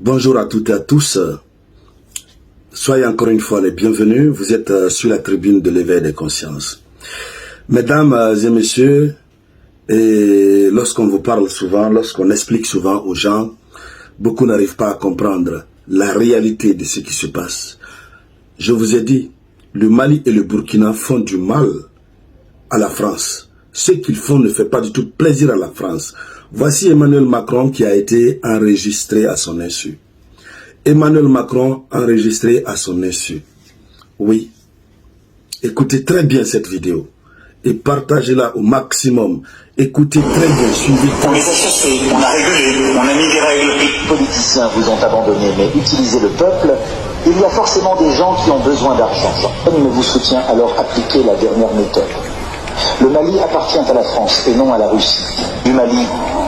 Bonjour à toutes et à tous. Soyez encore une fois les bienvenus. Vous êtes sur la tribune de l'éveil des consciences. Mesdames et messieurs, et lorsqu'on vous parle souvent, lorsqu'on explique souvent aux gens, beaucoup n'arrivent pas à comprendre la réalité de ce qui se passe. Je vous ai dit, le Mali et le Burkina font du mal à la France. Ce qu'ils font ne fait pas du tout plaisir à la France. Voici Emmanuel Macron qui a été enregistré à son insu. Emmanuel Macron enregistré à son insu. Oui. Écoutez très bien cette vidéo et partagez-la au maximum. Écoutez très bien, suivez. On les a chassés, on a régulé, on a mis des règles. Les politiciens vous ont abandonné, mais utilisez le peuple. Il y a forcément des gens qui ont besoin d'argent. Personne ne vous soutient, alors appliquez la dernière méthode. Le Mali appartient à la France et non à la Russie. Du Mali,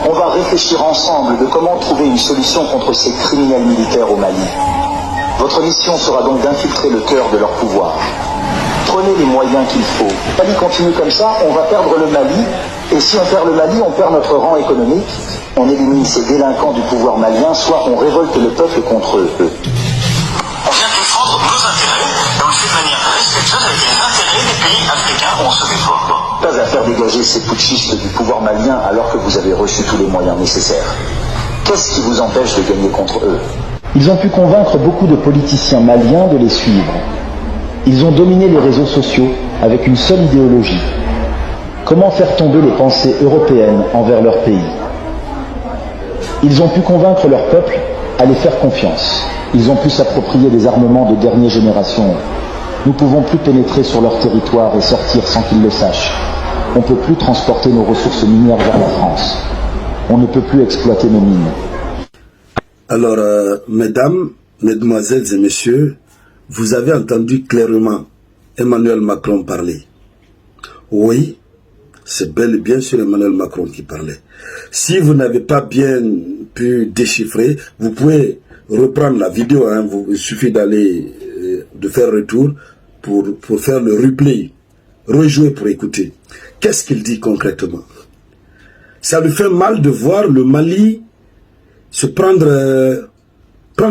on va réfléchir ensemble de comment trouver une solution contre ces criminels militaires au Mali. Votre mission sera donc d'infiltrer le cœur de leur pouvoir. Prenez les moyens qu'il faut. Le Mali continue comme ça, on va perdre le Mali. Et si on perd le Mali, on perd notre rang économique. On élimine ces délinquants du pouvoir malien, soit on révolte le peuple contre eux. On vient défendre nos intérêts, et on le fait de manière respectueuse avec les intérêts des pays africains où on se déploie. Pas à faire dégager ces putschistes du pouvoir malien alors que vous avez reçu tous les moyens nécessaires. Qu'est-ce qui vous empêche de gagner contre eux? Ils ont pu convaincre beaucoup de politiciens maliens de les suivre. Ils ont dominé les réseaux sociaux avec une seule idéologie. Comment faire tomber les pensées européennes envers leur pays? Ils ont pu convaincre leur peuple à les faire confiance. Ils ont pu s'approprier des armements de dernière génération. Nous ne pouvons plus pénétrer sur leur territoire et sortir sans qu'ils le sachent. On ne peut plus transporter nos ressources minières vers la France. On ne peut plus exploiter nos mines. Alors, mesdames, mesdemoiselles et messieurs, vous avez entendu clairement Emmanuel Macron parler. Oui, c'est bel et bien sûr Emmanuel Macron qui parlait. Si vous n'avez pas bien pu déchiffrer, vous pouvez reprendre la vidéo. Il suffit d'aller, de faire retour pour faire le replay. Rejouer pour écouter. Qu'est-ce qu'il dit concrètement? Ça lui fait mal de voir le Mali se prendre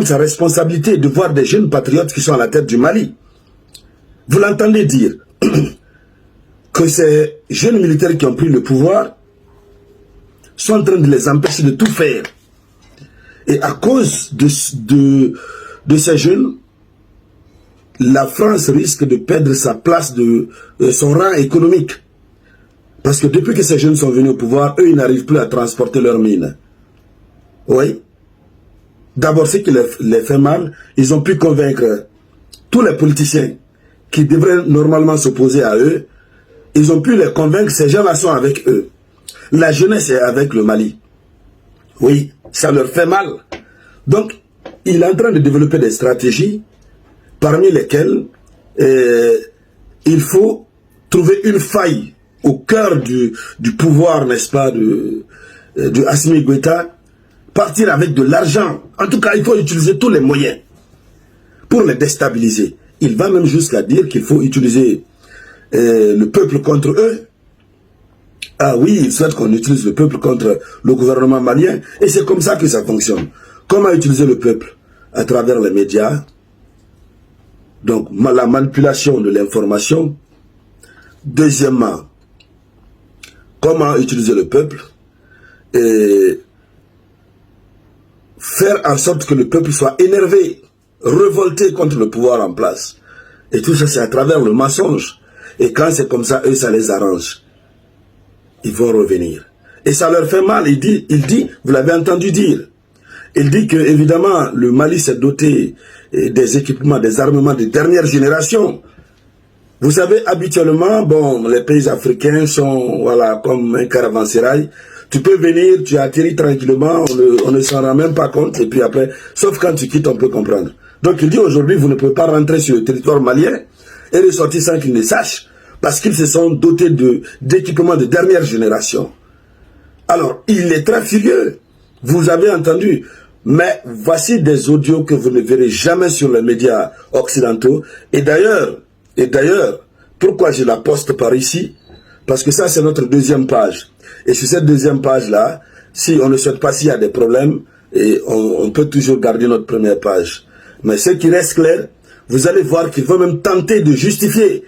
sa responsabilité, de voir des jeunes patriotes qui sont à la tête du Mali. Vous l'entendez dire que ces jeunes militaires qui ont pris le pouvoir sont en train de les empêcher de tout faire. Et à cause de ces jeunes, la France risque de perdre sa place, son rang économique. Parce que depuis que ces jeunes sont venus au pouvoir, eux, ils n'arrivent plus à transporter leurs mines. Oui. D'abord, ce qui les fait mal, ils ont pu convaincre tous les politiciens qui devraient normalement s'opposer à eux. Ils ont pu les convaincre, ces gens-là sont avec eux. La jeunesse est avec le Mali. Oui, ça leur fait mal. Donc, il est en train de développer des stratégies parmi lesquelles il faut trouver une faille au cœur du pouvoir, n'est-ce pas, de Assimi Goïta, partir avec de l'argent. En tout cas, il faut utiliser tous les moyens pour les déstabiliser. Il va même jusqu'à dire qu'il faut utiliser le peuple contre eux. Ah oui, il souhaite qu'on utilise le peuple contre le gouvernement malien. Et c'est comme ça que ça fonctionne. Comment utiliser le peuple? À travers les médias. Donc, la manipulation de l'information. Deuxièmement, comment utiliser le peuple? Et faire en sorte que le peuple soit énervé, révolté contre le pouvoir en place. Et tout ça, c'est à travers le mensonge. Et quand c'est comme ça, eux, ça les arrange. Ils vont revenir. Et ça leur fait mal. Il dit, vous l'avez entendu dire, il dit que, évidemment, le Mali s'est doté des équipements, des armements de dernière génération. Vous savez, habituellement, bon, les pays africains sont, voilà, comme un caravansérail. Tu peux venir, tu atterris tranquillement, on ne s'en rend même pas compte, et puis après, sauf quand tu quittes, on peut comprendre. Donc il dit aujourd'hui, vous ne pouvez pas rentrer sur le territoire malien et ressortir sans qu'ils ne sachent, parce qu'ils se sont dotés d'équipements de dernière génération. Alors, il est très furieux. Vous avez entendu. Mais voici des audios que vous ne verrez jamais sur les médias occidentaux. Et d'ailleurs, pourquoi je la poste par ici? Parce que ça, c'est notre deuxième page. Et sur cette deuxième page-là, si on ne souhaite pas, s'il y a des problèmes, Et on peut toujours garder notre première page. Mais ce qui reste clair, vous allez voir qu'ils vont même tenter de justifier.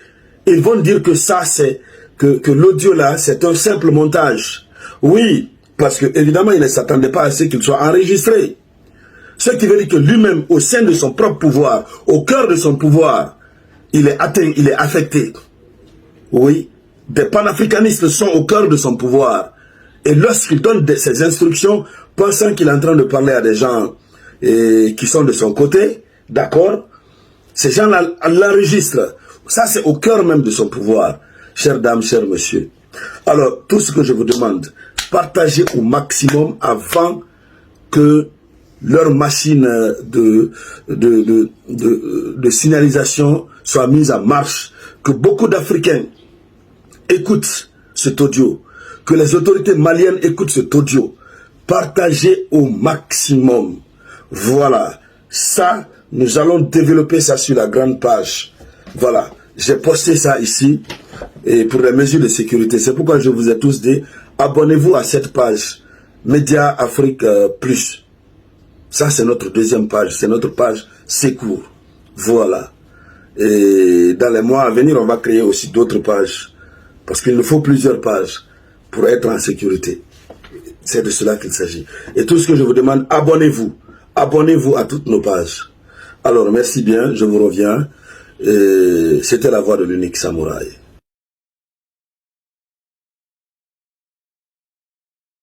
Ils vont dire que ça, c'est que l'audio là, c'est un simple montage. Oui, parce que évidemment, il ne s'attendait pas à ce qu'il soit enregistré. Ce qui veut dire que lui-même, au sein de son propre pouvoir, au cœur de son pouvoir, il est atteint, il est affecté. Oui, des panafricanistes sont au cœur de son pouvoir. Et lorsqu'il donne ses instructions, pensant qu'il est en train de parler à des gens qui sont de son côté, d'accord, ces gens-là l'enregistrent. Ça, c'est au cœur même de son pouvoir. Chères dames, chers messieurs. Alors, tout ce que je vous demande, partagez au maximum avant que leur machine de signalisation soit mise en marche, que beaucoup d'Africains écoutent cet audio, que les autorités maliennes écoutent cet audio. Partagez au maximum. Voilà. Ça, nous allons développer ça sur la grande page. Voilà. J'ai posté ça ici et pour les mesures de sécurité. C'est pourquoi je vous ai tous dit, abonnez-vous à cette page, Média Afrique Plus. Ça, c'est notre deuxième page. C'est notre page Secours. Voilà. Et dans les mois à venir, on va créer aussi d'autres pages. Parce qu'il nous faut plusieurs pages pour être en sécurité. C'est de cela qu'il s'agit. Et tout ce que je vous demande, abonnez-vous. Abonnez-vous à toutes nos pages. Alors, merci bien. Je vous reviens. C'était la voix de l'unique samouraï.